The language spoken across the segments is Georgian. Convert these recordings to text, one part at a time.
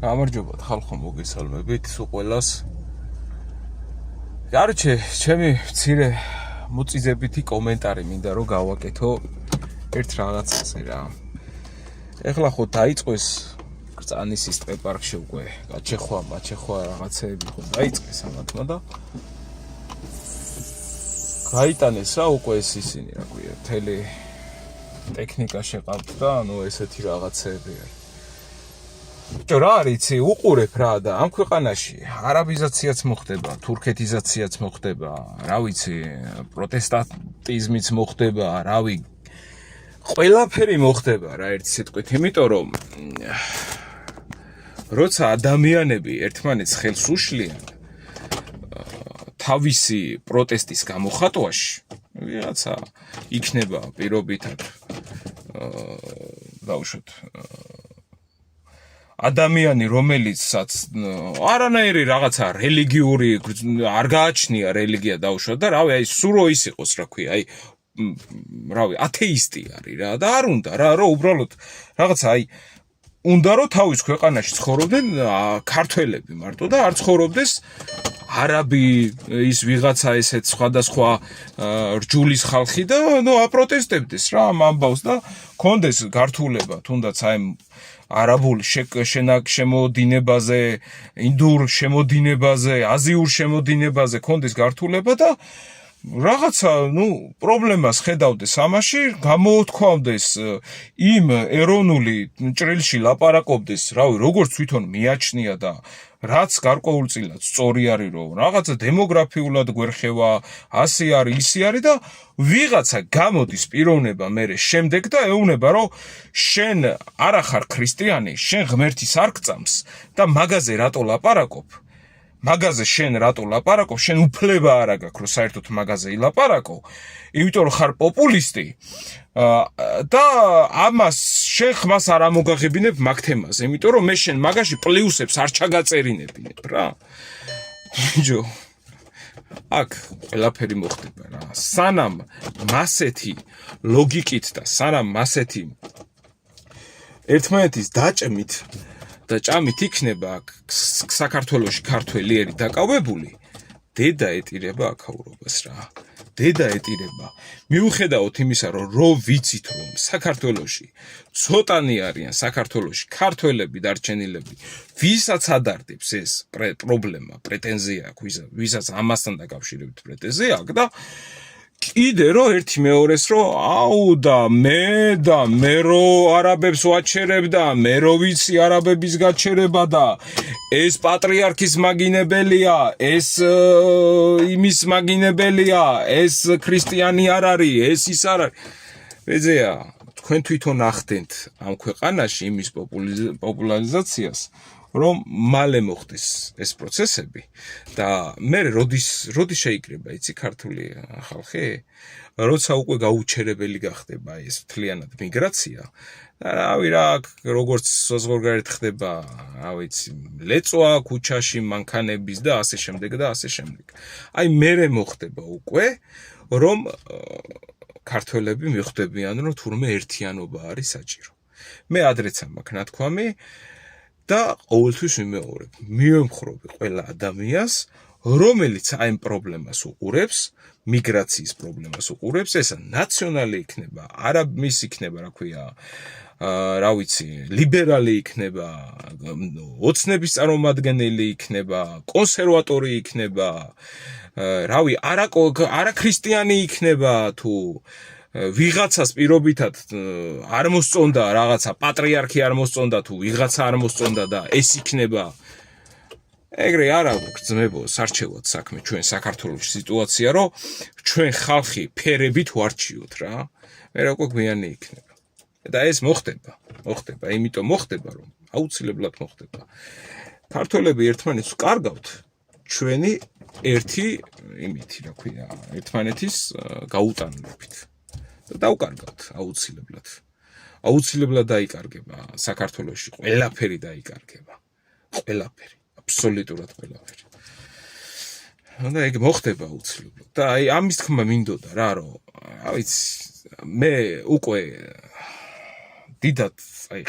გამარჯობათ ხალხო, მოგესალმებით სულ ყველას. Კარჩე, ჩემი მცირე მოწიზებითი კომენტარი მინდა რომ გავაკეთო ერთ რაღაცაზე რა. ეხლა ხო დაიწყეს კრწანისის ტყეპარკში უკვე გაჩეხვა რაღაცეები ხო დაიწყეს ამათმა და გაიტანეს რა უკვე ეს ისინი რა ქვია, მთელი ტექნიკა შეყავთ და ესეთი რაღაცეები არის. რა არის, უყურებ რა და ამ ქვეყანაში არაბიზაციაც მოხდება, თურქეთიზაციაც მოხდება, რა ვიცი, პროტესტანტიზმიც მოხდება, რავი, ყველაფერი მოხდება რა ერთი სიტყვით, იმიტომ რომ როცა ადამიანები ერთმანეთს ხელს უშლიან თავისი პროტესტის გამოხატვაში, ვიღაცა იქნება პირობითად დავუშვათ ადამიანი, რომელიცაც არანაირი რაღაცა რელიგიური არ გააჩნია რელიგია დაუშვათ და რავი, სურო ის იყოს რა ქვია, რავი, ათეისტი არის რა და არ უნდა რა, რომ უბრალოდ რაღაცა უნდა რომ თავის ქვეყანაში ცხოვრობდნენ ქართველები მარტო და არ ცხოვრობდეს არაბი ის ვიღაცა ესეთ სხვადასხვა რჯულის ხალხი და აპროტესტებდეს რა ამ ამბავს და კონდეს გართულება თუნდაც არაბულ შემოდინებაზე, ინდურ შემოდინებაზე, აზიურ შემოდინებაზე კონდეს გართულება და რაღაცა, პრობლემას ხედავდეს ამაში, გამოთქვამდეს იმ ეროვნული ჭრილში ლაპარაკობდეს, რავი, როგორც თვითონ მიაჩნია და რაც გარკვეულწილად სწორი არის, რომ რაღაცა დემოგრაფიულად გვერხევა, ასე არის, ისი არის და ვიღაცა გამოდის პიროვნება მერე შემდეგ და ეუბნება, რომ შენ არა ხარ ქრისტიანი, შენ ღმერთის არ გწამს და მაგაზე რატო ლაპარაკობ? მაგაზე შენ რატო ლაპარაკობ? შენ უფლება არ აქვს, რომ საერთოდ მაგაზე ილაპარაკო, იმიტომ რომ ხარ პოპულისტი და ამას შენ ხმას არ ამოგაღებინებ მაგ თემაზე, იმიტომ რომ მე შენ მაგაში პლუსებს არ ჩაგაწერინებინებ რა. ჯო აქ ყველაფერი მოხდება რა. სანამ მასეთი ლოგიკით და სანამ მასეთი ერთმანეთის დაჭმით და ჭამით იქნება საქართველოში ქართველი ერი დაკავებული, დედა ეტირება აქაურობას რა. დედა ეტირება. მიუხედავად იმისა, რომ ვიცით, რომ საქართველოში ცოტანი არიან საქართველოში ქართველები დარჩენილები, ვისაც ადარდებს ეს პრობლემა, პრეტენზია აქვს, ვისაც ამასთან დაკავშირებით პრეტენზია აქვს და კიდე რომ ერთი მეორეს რომ მე რომ არაბებს ვაჩერებ და მე რომ ვიცი არაბების გაჩერება და ეს პატრიარქის მაგინებელია, ეს იმის მაგინებელია, ეს ქრისტიანი არ არის, ეს ის არ არის. ვეძეა, თქვენ თვითონ ახდენთ ამ ქვეყანაში იმის პოპულარიზაციას, რომ მალე მოხდეს ეს პროცესები და მე როდის შეიკრება იცი ქართული ხალხი, როცა უკვე გაუჩერებელი გახდება ეს მთლიანად მიგრაცია და რავი რა, როგორც საზღვარგარეთ ხდება, რა ვიცი, ლეწვა ქუჩაში მანქანების და ასე შემდეგ და ასე შემდეგ. მერე მოხდება უკვე, რომ ქართველები მიხვდებიან, რომ თურმე ერთიანობა არის საჭირო. მე ადრეც მაქვს ნათქვამი და ყოველთვის მივემხრობი ყველა ადამიანს, რომელიც ამ პრობლემას უყურებს, მიგრაციის პრობლემას უყურებს, ესა ნაციონალი იქნება, არაბის იქნება, რა ქვია, რა ვიცი, ლიბერალი იქნება, ოცნების წარმომადგენელი იქნება, კონსერვატორი იქნება, რავი, არა ქრისტიანი იქნება თუ ვიღაცას პირობითად არ მოსწონდა რაღაცა პატრიარქი არ მოსწონდა თუ ვიღაცა არ მოსწონდა და ეს იქნება ეგრე არა გძმებო სარჩევად საქმე ჩვენ საქართველოს სიტუაცია რომ ჩვენ ხალხი ფერებით ვარჩიოთ რა მე რა უკვე გვიანი იქნება და ეს მოხდება იმიტომ მოხდება რომ აუცილებლად მოხდება ქართველები ერთმანეთს ვკარგავთ ჩვენი ერთი იმითი რა ქვია ერთმანეთის გაუტანებით დავკარგავთ აუცილებლად დაიკარგება საქართველოში ყველაფერი დაიკარგება აბსოლუტურად ყველაფერი და ეგ მოხდება აუცილებლად და ამის თქმა მინდოდა რა რომ ვიცი მე უკვე დიდად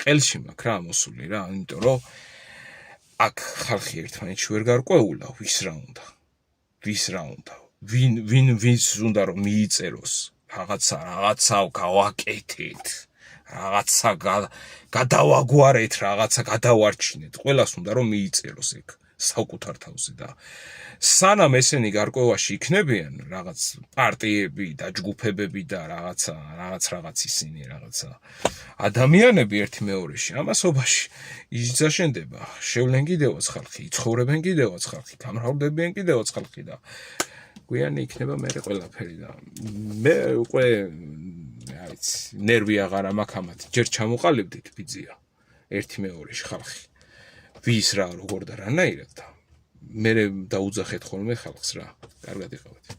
ყელში მაქვს რა მოსული რა იმიტომ რომ აქ ხალხი ერთმანეთში ვერ გარკვეულა, ვის რა უნდა, ვინს უნდა რომ მიიწეროს რაღაცა გავაკეთეთ, რაღაცა გადავაგვარეთ, რაღაცა გადავარჩინეთ, ყველას უნდა რომ მიიწეროს ეგ საკუთარ თავზე და სანამ ესენი გარკვევაში იქნებიან რაღაც პარტიები და ჯგუფებები და რაღაც ისინი რაღაცა ადამიანები ერთი მეორეში ამასობაში იზაშენდება, შევლენ კიდევაც ხალხი, იცხოვრებენ კიდევაც ხალხი, გამრავლდებიან კიდევაც ხალხი და გვიანი იქნება მე ყველაფერი და მე უკვე არც ნერვი აღარ მაქვს ამათ, ჯერ ჩამოყალიბდით ბიძია ერთი მეორეში ხალხი ვის რა როგორ და რანაირად და მე დაუძახეთ ხოლმე ხალხს რა, კარგად იყავით.